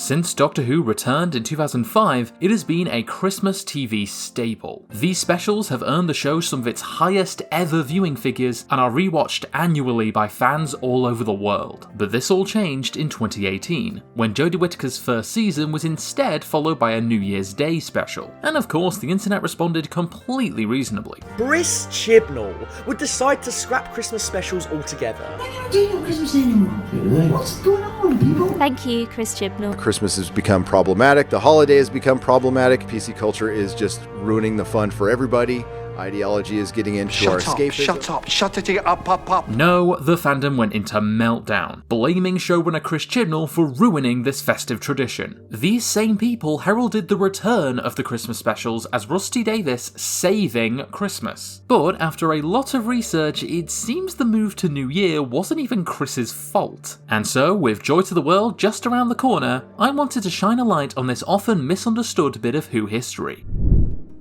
Since Doctor Who returned in 2005, it has been a Christmas TV staple. These specials have earned the show some of its highest ever viewing figures and are rewatched annually by fans all over the world. But this all changed in 2018, when Jodie Whittaker's first season was instead followed by a New Year's Day special. And of course, the internet responded completely reasonably. Briss Chibnall would decide to scrap Christmas specials altogether. Christmas anymore. What's going on, people? Thank you, Chris Chibnall. Christmas has become problematic. The holiday has become problematic. PC culture is just ruining the fun for everybody. Ideology is getting into our escapism. Shut it up. No, the fandom went into meltdown, blaming showrunner Chris Chibnall for ruining this festive tradition. These same people heralded the return of the Christmas specials as Rusty Davies saving Christmas. But after a lot of research, it seems the move to New Year wasn't even Chris's fault. And so, with Joy to the World just around the corner, I wanted to shine a light on this often misunderstood bit of Who history.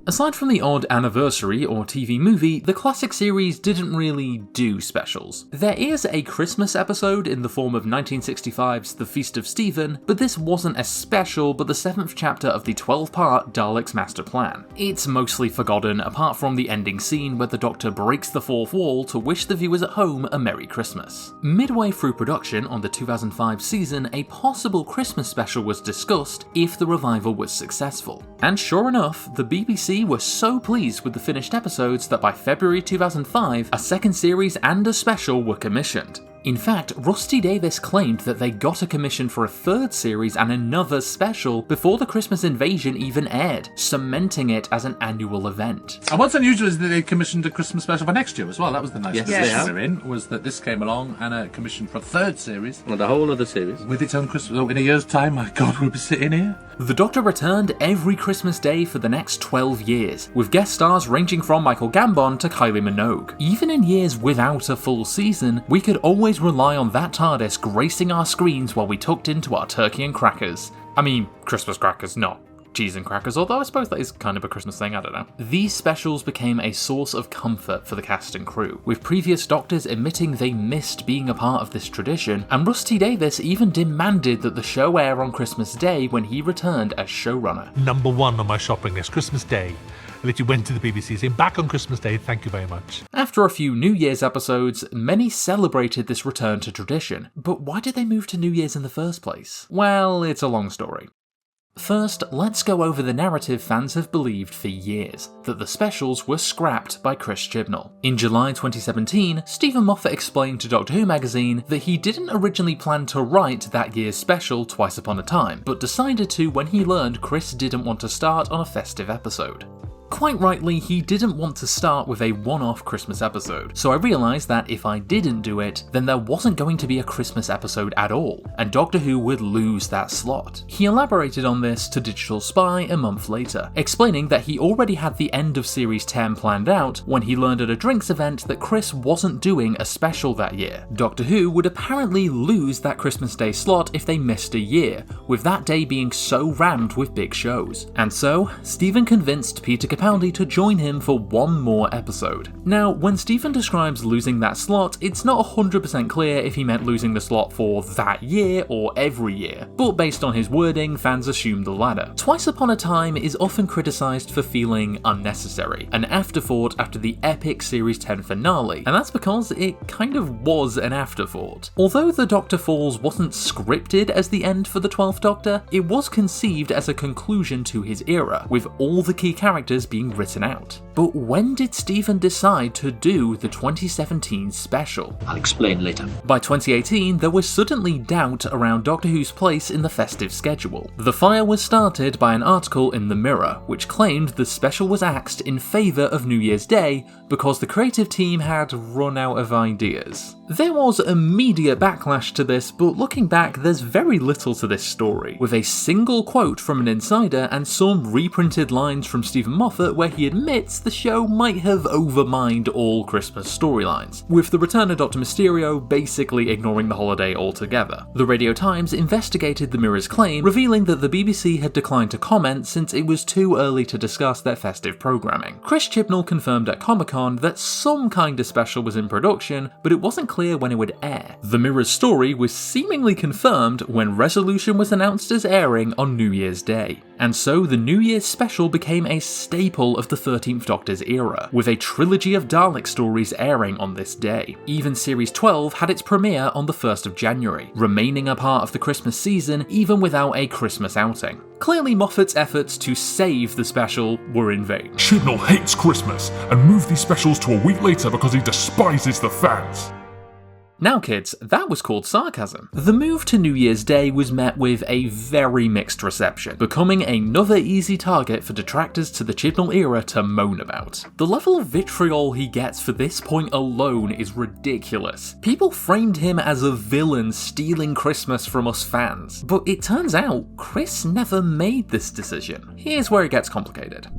Aside from the odd anniversary or TV movie, the classic series didn't really do specials. There is a Christmas episode in the form of 1965's The Feast of Stephen, but this wasn't a special but the 7th chapter of the 12-part Daleks Master Plan. It's mostly forgotten apart from the ending scene where the Doctor breaks the fourth wall to wish the viewers at home a Merry Christmas. Midway through production on the 2005 season, a possible Christmas special was discussed if the revival was successful. And sure enough, the BBC were so pleased with the finished episodes that by February 2005, a second series and a special were commissioned. In fact, Rusty Davies claimed that they got a commission for a third series and another special before the Christmas Invasion even aired, cementing it as an annual event. And what's unusual is that they commissioned a Christmas special for next year as well. That was the nice position we're in, was that this came along and a commission for a third series. And a whole other series. With its own Christmas. Oh, in a year's time, my God, we'll be sitting here. The Doctor returned every Christmas Day for the next 12 years, with guest stars ranging from Michael Gambon to Kylie Minogue. Even in years without a full season, we could always rely on that TARDIS gracing our screens while we tucked into our turkey and crackers. I mean, Christmas crackers, not cheese and crackers, although I suppose that is kind of a Christmas thing, I don't know. These specials became a source of comfort for the cast and crew, with previous Doctors admitting they missed being a part of this tradition, and Rusty Davies even demanded that the show air on Christmas Day when he returned as showrunner. Number one on my shopping list, Christmas Day. I literally went to the BBC saying, back on Christmas Day, thank you very much. After a few New Year's episodes, many celebrated this return to tradition. But why did they move to New Year's in the first place? Well, it's a long story. First, let's go over the narrative fans have believed for years, that the specials were scrapped by Chris Chibnall. In July 2017, Stephen Moffat explained to Doctor Who magazine that he didn't originally plan to write that year's special Twice Upon a Time, but decided to when he learned Chris didn't want to start on a festive episode. Quite rightly, he didn't want to start with a one-off Christmas episode, so I realised that if I didn't do it, then there wasn't going to be a Christmas episode at all, and Doctor Who would lose that slot. He elaborated on this to Digital Spy a month later, explaining that he already had the end of Series 10 planned out when he learned at a drinks event that Chris wasn't doing a special that year. Doctor Who would apparently lose that Christmas Day slot if they missed a year, with that day being so rammed with big shows. And so, Stephen convinced Peter Capaldi to join him for one more episode. Now, when Stephen describes losing that slot, it's not 100% clear if he meant losing the slot for that year or every year, but based on his wording, fans assume the latter. Twice Upon a Time is often criticised for feeling unnecessary, an afterthought after the epic Series 10 finale, and that's because it kind of was an afterthought. Although The Doctor Falls wasn't scripted as the end for the 12th Doctor, it was conceived as a conclusion to his era, with all the key characters being written out. But when did Stephen decide to do the 2017 special? I'll explain later. By 2018, there was suddenly doubt around Doctor Who's place in the festive schedule. The fire was started by an article in The Mirror, which claimed the special was axed in favour of New Year's Day because the creative team had run out of ideas. There was immediate backlash to this, but looking back, there's very little to this story, with a single quote from an insider and some reprinted lines from Stephen Moffat Moffat where he admits the show might have overmined all Christmas storylines, with the return of Dr. Mysterio basically ignoring the holiday altogether. The Radio Times investigated the Mirror's claim, revealing that the BBC had declined to comment since it was too early to discuss their festive programming. Chris Chibnall confirmed at Comic-Con that some kind of special was in production, but it wasn't clear when it would air. The Mirror's story was seemingly confirmed when Resolution was announced as airing on New Year's Day. And so the New Year's special became a staple of the 13th Doctor's era, with a trilogy of Dalek stories airing on this day. Even Series 12 had its premiere on the 1st of January, remaining a part of the Christmas season even without a Christmas outing. Clearly Moffat's efforts to save the special were in vain. Chibnall hates Christmas and moved these specials to a week later because he despises the fans. Now kids, that was called sarcasm. The move to New Year's Day was met with a very mixed reception, becoming another easy target for detractors to the Chibnall era to moan about. The level of vitriol he gets for this point alone is ridiculous. People framed him as a villain stealing Christmas from us fans, but it turns out Chris never made this decision. Here's where it gets complicated.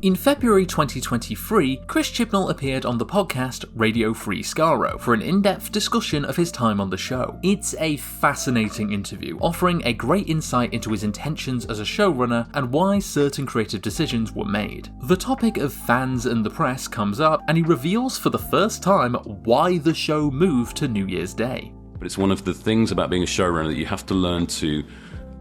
In February 2023, Chris Chibnall appeared on the podcast Radio Free Skaro for an in-depth discussion of his time on the show. It's a fascinating interview, offering a great insight into his intentions as a showrunner and why certain creative decisions were made. The topic of fans and the press comes up, and he reveals for the first time why the show moved to New Year's Day. But it's one of the things about being a showrunner that you have to learn to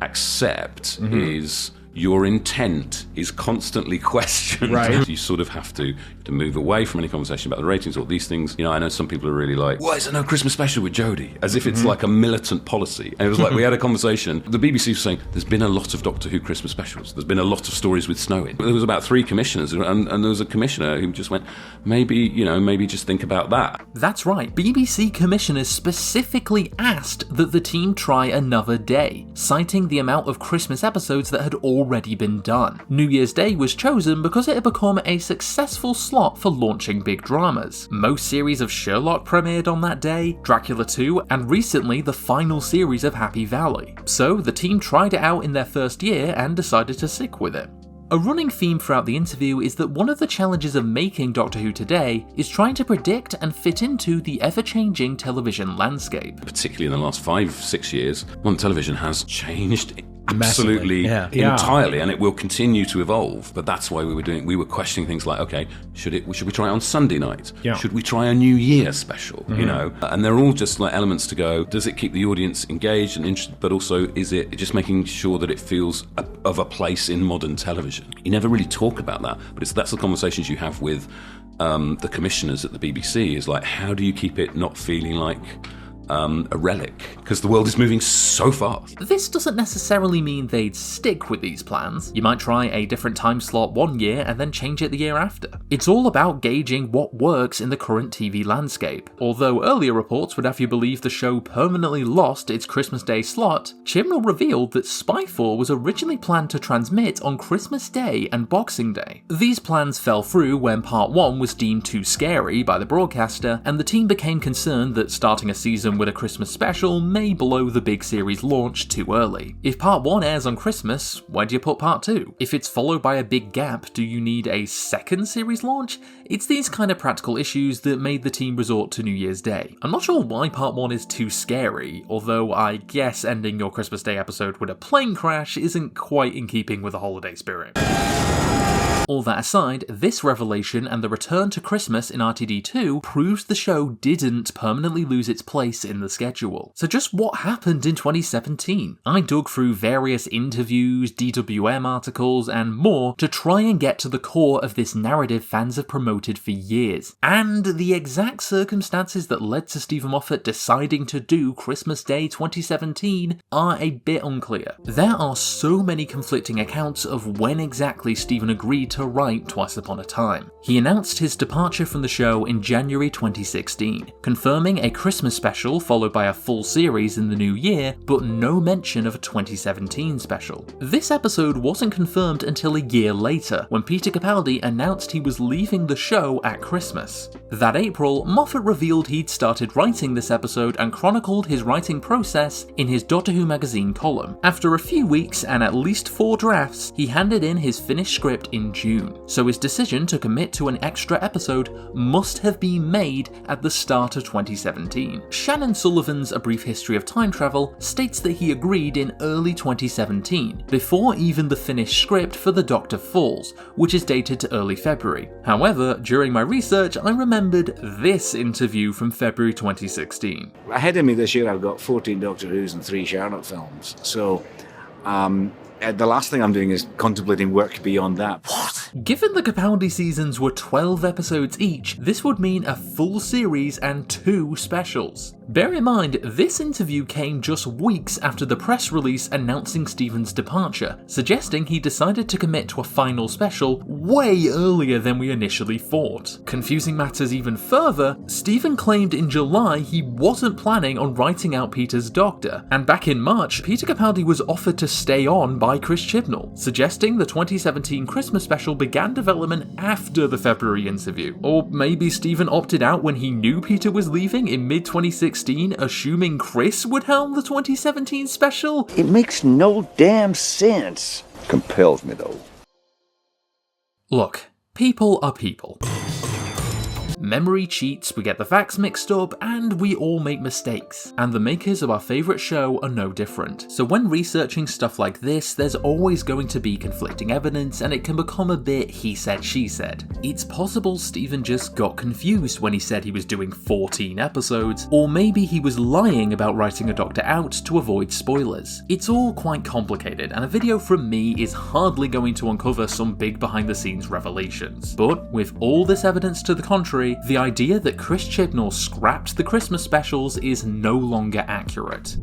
accept is your intent is constantly questioned. Right. You sort of have to move away from any conversation about the ratings or these things. You know, I know some people are really like, why is there no Christmas special with Jodie? As if it's like a militant policy. And it was like, we had a conversation. The BBC was saying, there's been a lot of Doctor Who Christmas specials. There's been a lot of stories with snow in. There was about 3 commissioners, and there was a commissioner who just went, maybe just think about that. That's right, BBC commissioners specifically asked that the team try another day, citing the amount of Christmas episodes that had already been done. New Year's Day was chosen because it had become a successful slot for launching big dramas. Most series of Sherlock premiered on that day, Dracula 2, and recently the final series of Happy Valley. So the team tried it out in their first year and decided to stick with it. A running theme throughout the interview is that one of the challenges of making Doctor Who today is trying to predict and fit into the ever-changing television landscape. Particularly in the last 5-6 years, modern television has changed absolutely Massively. entirely, and it will continue to evolve. But that's why we were questioning things like, okay, should we try it on Sunday night? Yeah. Should we try a New Year special? You know, and they're all just like elements to go, does it keep the audience engaged and interested, but also is it just making sure that it feels of a place in modern television? You never really talk about that, but that's the conversations you have with the commissioners at the BBC, is like, how do you keep it not feeling like a relic, because the world is moving so fast. This doesn't necessarily mean they'd stick with these plans. You might try a different time slot one year and then change it the year after. It's all about gauging what works in the current TV landscape. Although earlier reports would have you believe the show permanently lost its Christmas Day slot, Chibnall revealed that Spyfall was originally planned to transmit on Christmas Day and Boxing Day. These plans fell through when Part 1 was deemed too scary by the broadcaster, and the team became concerned that starting a season with a Christmas special may blow the big series launch too early. If Part 1 airs on Christmas, where do you put Part 2? If it's followed by a big gap, do you need a second series launch? It's these kind of practical issues that made the team resort to New Year's Day. I'm not sure why Part 1 is too scary, although I guess ending your Christmas Day episode with a plane crash isn't quite in keeping with the holiday spirit. All that aside, this revelation and the return to Christmas in RTD2 proves the show didn't permanently lose its place in the schedule. So just what happened in 2017? I dug through various interviews, DWM articles, and more to try and get to the core of this narrative fans have promoted for years, and the exact circumstances that led to Stephen Moffat deciding to do Christmas Day 2017 are a bit unclear. There are so many conflicting accounts of when exactly Stephen agreed to write Twice Upon a Time. He announced his departure from the show in January 2016, confirming a Christmas special followed by a full series in the new year, but no mention of a 2017 special. This episode wasn't confirmed until a year later, when Peter Capaldi announced he was leaving the show at Christmas. That April, Moffat revealed he'd started writing this episode and chronicled his writing process in his Doctor Who magazine column. After a few weeks and at least 4 drafts, he handed in his finished script in June. June, so his decision to commit to an extra episode must have been made at the start of 2017. Shannon Sullivan's A Brief History of Time Travel states that he agreed in early 2017, before even the finished script for The Doctor Falls, which is dated to early February. However, during my research, I remembered this interview from February 2016. Ahead of me this year, I've got 14 Doctor Who's and 3 Sherlock films, so the last thing I'm doing is contemplating work beyond that. What? Given the Capaldi seasons were 12 episodes each, this would mean a full series and 2 specials. Bear in mind, this interview came just weeks after the press release announcing Stephen's departure, suggesting he decided to commit to a final special way earlier than we initially thought. Confusing matters even further, Stephen claimed in July he wasn't planning on writing out Peter's Doctor, and back in March, Peter Capaldi was offered to stay on by Chris Chibnall, suggesting the 2017 Christmas special began development after the February interview. Or maybe Stephen opted out when he knew Peter was leaving in mid-2016, assuming Chris would helm the 2017 special? It makes no damn sense. Compels me though. Look, people are people. Memory cheats, we get the facts mixed up, and we all make mistakes. And the makers of our favourite show are no different. So when researching stuff like this, there's always going to be conflicting evidence, and it can become a bit he said, she said. It's possible Stephen just got confused when he said he was doing 14 episodes, or maybe he was lying about writing a Doctor out to avoid spoilers. It's all quite complicated, and a video from me is hardly going to uncover some big behind the scenes revelations. But with all this evidence to the contrary, the idea that Chris Chibnall scrapped the Christmas specials is no longer accurate.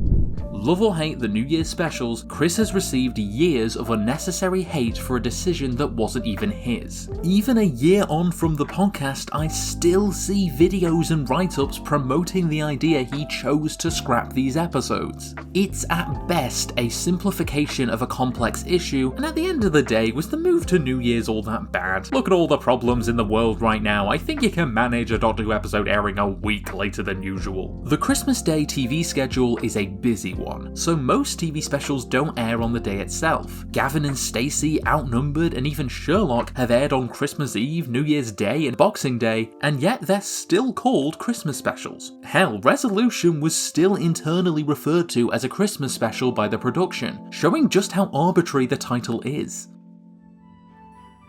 Love or hate the New Year's specials, Chris has received years of unnecessary hate for a decision that wasn't even his. Even a year on from the podcast, I still see videos and write-ups promoting the idea he chose to scrap these episodes. It's at best a simplification of a complex issue, and at the end of the day, was the move to New Year's all that bad? Look at all the problems in the world right now, I think you can manage a Doctor Who episode airing a week later than usual. The Christmas Day TV schedule is a busy one, so most TV specials don't air on the day itself. Gavin and Stacey, Outnumbered, and even Sherlock have aired on Christmas Eve, New Year's Day, and Boxing Day, and yet they're still called Christmas specials. Hell, Resolution was still internally referred to as a Christmas special by the production, showing just how arbitrary the title is.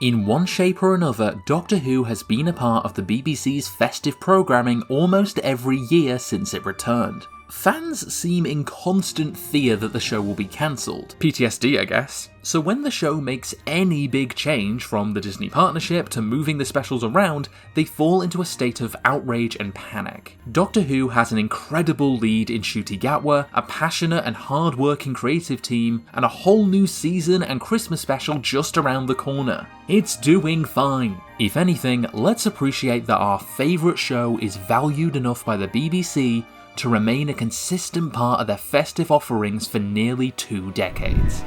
In one shape or another, Doctor Who has been a part of the BBC's festive programming almost every year since it returned. Fans seem in constant fear that the show will be cancelled. PTSD, I guess. So when the show makes any big change, from the Disney partnership to moving the specials around, they fall into a state of outrage and panic. Doctor Who has an incredible lead in Ncuti Gatwa, a passionate and hard-working creative team, and a whole new season and Christmas special just around the corner. It's doing fine. If anything, let's appreciate that our favourite show is valued enough by the BBC to remain a consistent part of their festive offerings for nearly 2 decades.